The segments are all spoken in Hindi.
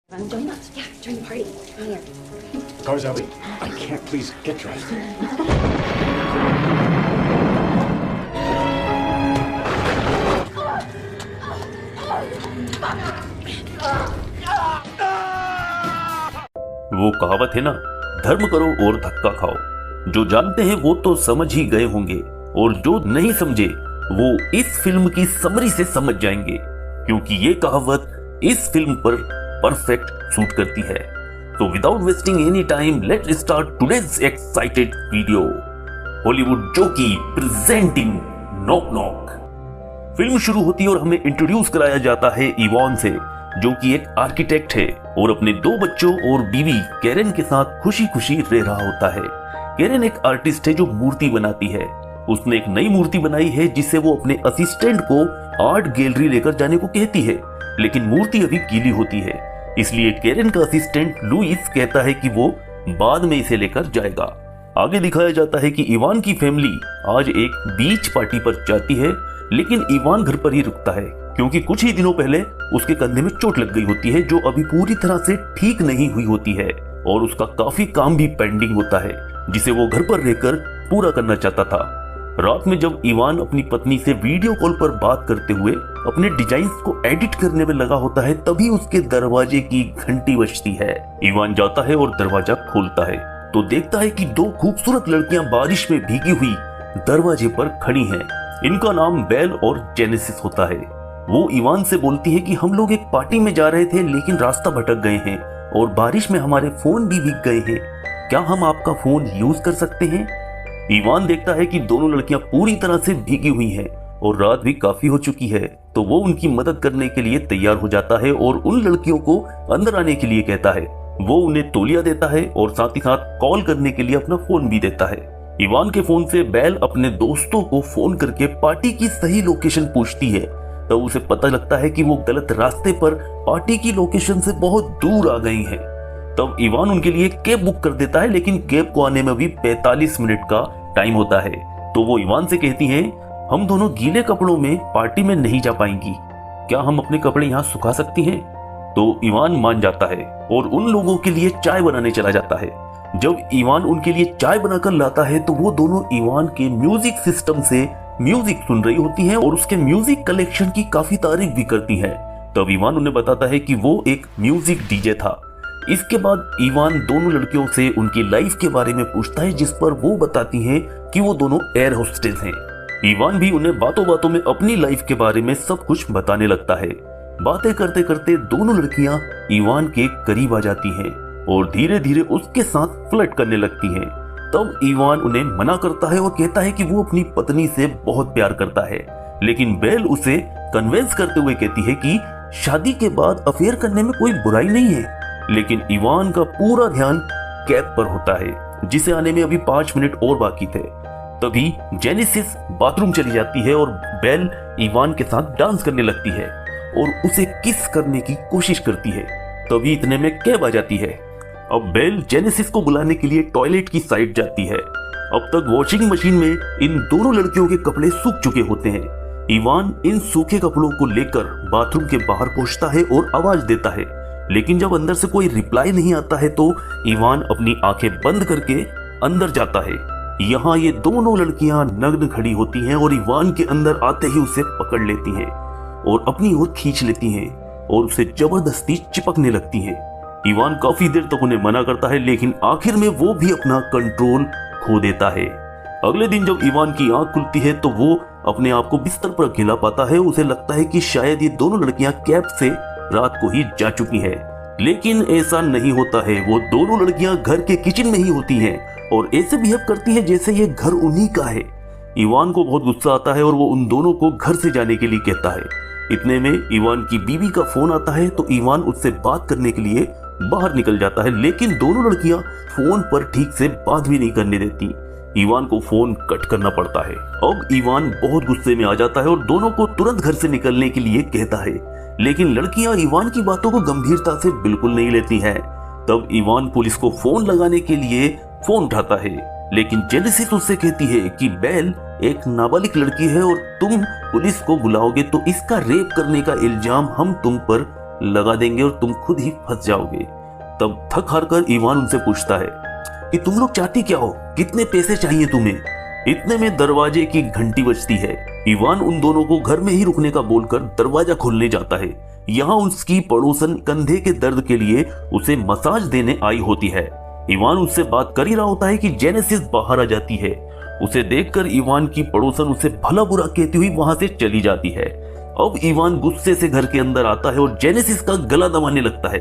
Run donuts. Yeah, join the party. Come here. Garzabi, I can't. Please get dressed. वो कहावत है ना, धर्म करो और धक्का खाओ। जो जानते हैं वो तो समझ ही गए होंगे और जो नहीं समझे वो इस फिल्म की समरी से समझ जाएंगे, क्योंकि ये कहावत इस फिल्म पर परफेक्ट सूट करती है। तो without wasting any time, let's start today's excited video. Hollywood जोकी प्रेजेंटिंग नॉक नॉक। फिल्म शुरू होती है और हमें इंट्रोड्यूस कराया जाता है इवान से, जो कि एक आर्किटेक्ट है और अपने 2 बच्चों और बीवी कैरेन के साथ खुशी खुशी रह रहा होता है। कैरेन एक आर्टिस्ट है जो मूर्ति बनाती है। उसने एक नई मूर्ति बनाई है जिसे वो अपने असिस्टेंट को आर्ट गैलरी लेकर जाने को कहती है, लेकिन मूर्ति अभी गीली होती है। इसलिए कैरेन का असिस्टेंट लुइस कहता है कि वो बाद में इसे लेकर जाएगा। आगे दिखाया जाता है कि इवान की फैमिली आज एक बीच पार्टी पर जाती है, लेकिन इवान घर पर ही रुकता है क्योंकि कुछ ही दिनों पहले उसके कंधे में चोट लग गई होती है, जो अभी पूरी तरह से ठीक नहीं हुई होती है और उसका काफी काम भी पेंडिंग होता है जिसे वो घर पर रहकर पूरा करना चाहता था। रात में जब इवान अपनी पत्नी से वीडियो कॉल पर बात करते हुए अपने डिजाइन्स को एडिट करने में लगा होता है, तभी उसके दरवाजे की घंटी बजती है। इवान जाता है और दरवाजा खोलता है तो देखता है कि 2 खूबसूरत लड़कियां बारिश में भीगी हुई दरवाजे पर खड़ी हैं। इनका नाम बेल और जेनेसिस होता है। वो इवान से बोलती है कि हम लोग एक पार्टी में जा रहे थे लेकिन रास्ता भटक गए हैं और बारिश में हमारे फोन भी भीग गए हैं, क्या हम आपका फोन यूज कर सकते हैं? इवान देखता है कि दोनों लड़कियां पूरी तरह से भीगी हुई हैं और रात भी काफी हो चुकी है, तो वो उनकी मदद करने के लिए तैयार हो जाता है और उन लड़कियों को अंदर आने के लिए कहता है। वो उन्हें तौलिया देता है और साथ ही साथ कॉल करने के लिए अपना फोन भी देता है। इवान के फोन से बेल अपने दोस्तों को फोन करके पार्टी की सही लोकेशन पूछती है, तब उसे पता लगता है कि वो गलत रास्ते पर पार्टी की लोकेशन से बहुत दूर आ गई हैं। तब इवान उनके लिए कैब बुक कर देता है, लेकिन कैब को आने में भी 45 मिनट का टाइम होता है। तो वो इवान से कहती हैं, हम दोनों गीले कपड़ों में पार्टी में नहीं जा पाएंगी, क्या हम अपने कपड़े यहाँ सुखा सकती हैं? तो इवान मान जाता है और उन लोगों के लिए चाय बनाने चला जाता है। जब इवान उनके लिए चाय बनाकर लाता है तो वो दोनों इवान के म्यूजिक सिस्टम से म्यूजिक सुन रही होती हैं और उसके म्यूजिक कलेक्शन की काफी तारीफ भी करती हैं। तब इवान उन्हें बताता है कि वो एक म्यूजिक डीजे था। इसके बाद इवान दोनों लड़कियों से उनकी लाइफ के बारे में पूछता है, जिस पर वो बताती हैं कि वो दोनों एयर होस्टेस हैं। इवान भी उन्हें बातों बातों में अपनी लाइफ के बारे में सब कुछ बताने लगता है। बातें करते करते दोनों लड़कियां इवान के करीब आ जाती हैं और धीरे धीरे उसके साथ फ्लर्ट करने लगती हैं। तब इवान उन्हें मना करता है और कहता है कि वो अपनी पत्नी से बहुत प्यार करता है, लेकिन बेल उसे कन्विंस करते हुए कहती है कि शादी के बाद अफेयर करने में कोई बुराई नहीं है। लेकिन इवान का पूरा ध्यान कैब पर होता है, जिसे आने में अभी 5 मिनट और बाकी थे। तभी जेनेसिस बाथरूम चली जाती है और बेल इवान के साथ डांस करने लगती है और उसे किस करने की कोशिश करती है। तभी इतने में कैब आ जाती है। अब बेल जेनेसिस को बुलाने के लिए टॉयलेट की साइड जाती है। अब तक वॉशिंग मशीन में इन दोनों लड़कियों के कपड़े सूख चुके होते हैं। इवान इन सूखे कपड़ों को लेकर बाथरूम के बाहर पहुंचता है और आवाज देता है, लेकिन जब अंदर से कोई रिप्लाई नहीं आता है तो इवान अपनी आंखें बंद करके अंदर जाता है। यहाँ ये दोनों लड़कियां नग्न खड़ी होती हैं और इवान के अंदर आते ही उसे पकड़ लेती हैं और अपनी ओर खींच लेती हैं और उसे जबरदस्ती चिपकने लगती हैं। इवान काफी देर तक उन्हें मना करता है, लेकिन आखिर में वो भी अपना कंट्रोल खो देता है। अगले दिन जब इवान की आंख खुलती है तो वो अपने आप को बिस्तर पर अकेला पाता है। उसे लगता है कि शायद ये दोनों लड़कियां कैब से रात को ही जा चुकी है, लेकिन ऐसा नहीं होता है। वो दोनों लड़कियां घर के किचन में ही होती हैं और ऐसे बिहेव करती हैं जैसे ये घर उन्हीं का है। इवान को बहुत गुस्सा आता है और वो उन दोनों को घर से जाने के लिए कहता है। इतने में इवान की बीवी का फोन आता है तो इवान उससे बात करने के लिए बाहर निकल जाता है, लेकिन दोनों लड़कियां फोन पर ठीक से बात भी नहीं करने देती। इवान को फोन कट करना पड़ता है। अब इवान बहुत गुस्से में आ जाता है और दोनों को तुरंत घर से निकलने के लिए कहता है, लेकिन लड़कियां इवान की बातों को गंभीरता से बिल्कुल नहीं लेती हैं। तब इवान पुलिस को फोन लगाने के लिए फोन उठाता है, लेकिन जेनेसिस उससे कहती है कि बेल एक नाबालिग लड़की है और तुम पुलिस को बुलाओगे तो इसका रेप करने का इल्जाम हम तुम पर लगा देंगे और तुम खुद ही फंस जाओगे। तब थक हार कर इवान उनसे पूछता है कि तुम लोग चाहती क्या हो, कितने पैसे चाहिए तुम्हें। इतने में दरवाजे की घंटी बजती है। इवान उन दोनों को घर में ही रुकने का बोलकर दरवाजा खोलने जाता है। यहाँ उसकी पड़ोसन कंधे के दर्द के लिए उसे मसाज देने आई होती है। इवान उससे बात कर ही रहा होता है कि जेनेसिस बाहर आ जाती है। उसे देखकर इवान की पड़ोसन उसे भला बुरा कहती हुई वहां से चली जाती है। अब इवान गुस्से से घर के अंदर आता है और जेनेसिस का गला दबाने लगता है,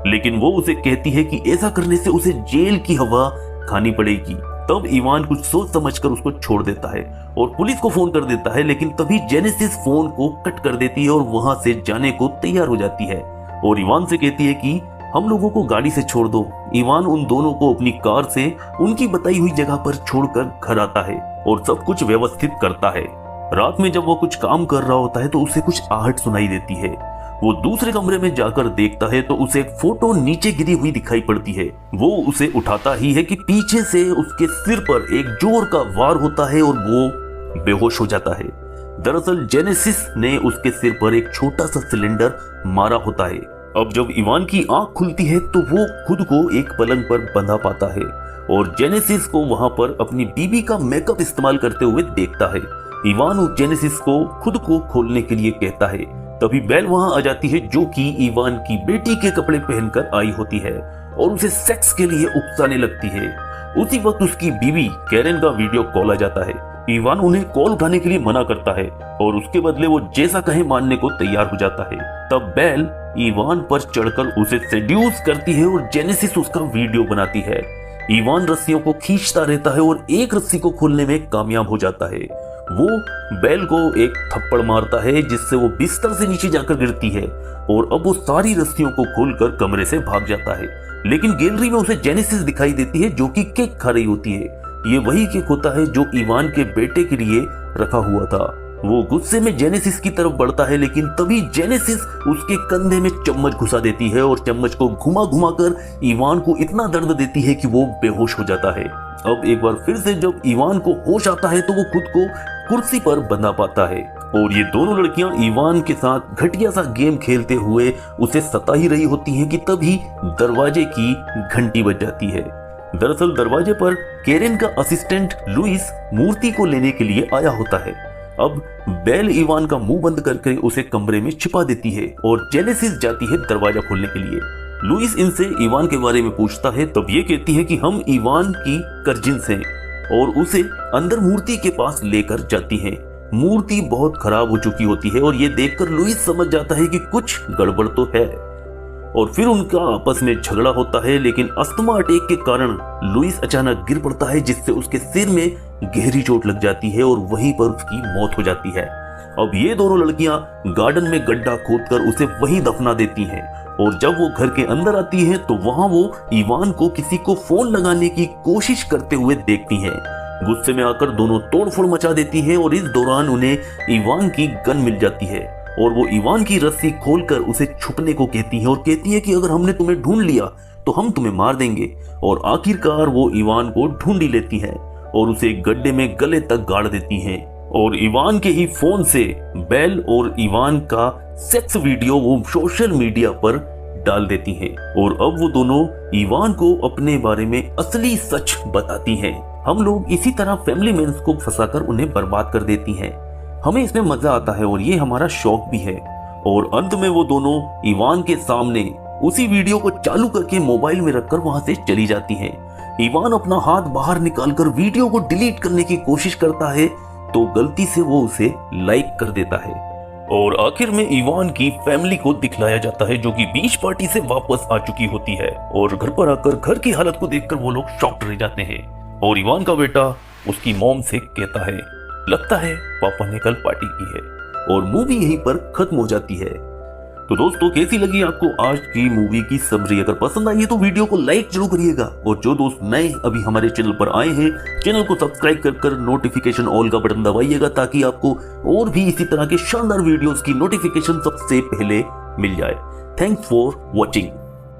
लेकिन वो उसे कहती है कि ऐसा करने से उसे जेल की हवा खानी पड़ेगी। तब इवान कुछ सोच समझकर उसको छोड़ देता है और पुलिस को फोन कर देता है, लेकिन तभी जेनेसिस फोन को कट कर देती है और वहां से जाने को तैयार हो जाती है और इवान से कहती है कि हम लोगों को गाड़ी से छोड़ दो। इवान उन दोनों को अपनी कार से उनकी बताई हुई जगह पर छोड़कर घर आता है और सब कुछ व्यवस्थित करता है। रात में जब वो कुछ काम कर रहा होता है तो उसे कुछ आहट सुनाई देती है। वो दूसरे कमरे में जाकर देखता है तो उसे एक फोटो नीचे गिरी हुई दिखाई पड़ती है। वो उसे उठाता ही है कि पीछे से उसके सिर पर एक जोर का वार होता है और वो बेहोश हो जाता है। दरअसल जेनेसिस ने उसके सिर पर एक छोटा सा सिलेंडर मारा होता है। अब जब इवान की आंख खुलती है तो वो खुद को एक पलंग पर बंधा पाता है और जेनेसिस को वहां पर अपनी बीबी का मेकअप इस्तेमाल करते हुए देखता है। इवान उस जेनेसिस को खुद को खोलने के लिए कहता है। तभी बेल वहां आ जाती है, जो कि इवान की बेटी के कपड़े पहनकर आई होती है और उसे सेक्स के लिए उकसाने लगती है। उसी वक्त उसकी बीवी कैरेन का वीडियो कॉल आ जाता है। इवान उन्हें कॉल उठाने के लिए मना करता है और उसके बदले वो जैसा कहे मानने को तैयार हो जाता है। तब बेल इवान पर चढ़कर उसे सेड्यूस करती है और जेनेसिस उसका वीडियो बनाती है। इवान रस्सियों को खींचता रहता है और एक रस्सी को खोलने में कामयाब हो जाता है। वो बेल को एक थप्पड़ मारता है जिससे वो बिस्तर से नीचे जाकर गिरती है और अब वो सारी रस्सियों को खोलकर कमरे से भाग जाता है। लेकिन गैलरी में उसे जेनेसिस दिखाई देती है, जो कि केक खा रही होती है। ये वही केक होता है जो इवान के बेटे के लिए रखा हुआ था। वो गुस्से में जेनेसिस की तरफ बढ़ता है, लेकिन तभी जेनेसिस उसके कंधे में चम्मच घुसा देती है और चम्मच को घुमा घुमा कर इवान को इतना दर्द देती है कि वो बेहोश हो जाता है। अब एक बार फिर से जब इवान को होश आता है तो वो खुद को कुर्सी पर बंधा पाता है और ये दोनों लड़कियां इवान के साथ घटिया सा गेम खेलते हुए उसे सता ही रही होती हैं कि तभी दरवाजे की घंटी बज जाती है। दरअसल दरवाजे पर कैरेन का असिस्टेंट लुइस मूर्ति को लेने के लिए आया होता है। अब बेल इवान का मुंह बंद करके उसे कमरे में छिपा देती है और जेनेसिस जाती है दरवाजा खोलने के लिए। लुइस इनसे इवान के बारे में पूछता है, तब ये कहती है कि हम इवान की कजिन्स हैं और उसे अंदर मूर्ति के पास लेकर जाती हैं। मूर्ति बहुत खराब हो चुकी होती है और ये देखकर लुइस समझ जाता है कि कुछ गड़बड़ तो है और फिर उनका आपस में झगड़ा होता है। लेकिन अस्थमा अटैक के कारण लुइस अचानक गिर पड़ता है, जिससे उसके सिर में गहरी चोट लग जाती है और वहीं पर उसकी मौत हो जाती है। अब ये दोनों लड़कियां गार्डन में गड्ढा खोदकर उसे वहीं दफना देती हैं और जब वो घर के अंदर आती हैं तो वहां वो इवान को किसी को फोन लगाने की कोशिश करते हुए देखती हैं। गुस्से में आकर दोनों तोड़फोड़ मचा देती हैं और इस दौरान उन्हें इवान की गन मिल जाती है और वो इवान की रस्सी खोलकर उसे छुपने को कहती हैं और कहती है कि अगर हमने तुम्हें ढूंढ लिया तो हम तुम्हें मार देंगे। और आखिरकार वो इवान को ढूंढ ही लेती हैं और उसे एक गड्ढे में गले तक गाड़ देती हैं और इवान के ही फोन से बेल और इवान का सेक्स वीडियो वो सोशल मीडिया पर डाल देती हैं और अब वो दोनों इवान को अपने बारे में असली सच बताती हैं। हम लोग इसी तरह फैमिली मेंस को फंसाकर उन्हें बर्बाद कर देती हैं। हमें इसमें मजा आता है और ये हमारा शौक भी है। और अंत में वो दोनों इवान के सामने उसी वीडियो को चालू करके मोबाइल में रखकर वहां से चली जाती हैं। इवान अपना हाथ बाहर निकालकर वीडियो को डिलीट करने की कोशिश करता है तो गलती से वो उसे लाइक कर देता है और आखिर में इवान की फैमिली को दिखलाया जाता है, जो कि बीच पार्टी से वापस आ चुकी होती है। और घर पर आकर घर की हालत को देखकर वो लोग शॉक्ड रह जाते हैं और इवान का बेटा उसकी मॉम से कहता है, लगता है पापा ने कल पार्टी की है। और मूवी यहीं पर खत्म हो जाती है। तो दोस्तों, कैसी लगी आपको आज की मूवी की समरी? अगर पसंद आई है तो वीडियो को लाइक जरूर करिएगा और जो दोस्त नए अभी हमारे चैनल पर आए हैं, चैनल को सब्सक्राइब कर नोटिफिकेशन ऑल का बटन दबाइएगा ताकि आपको और भी इसी तरह के शानदार वीडियोस की नोटिफिकेशन सबसे पहले मिल जाए। Thanks for watching.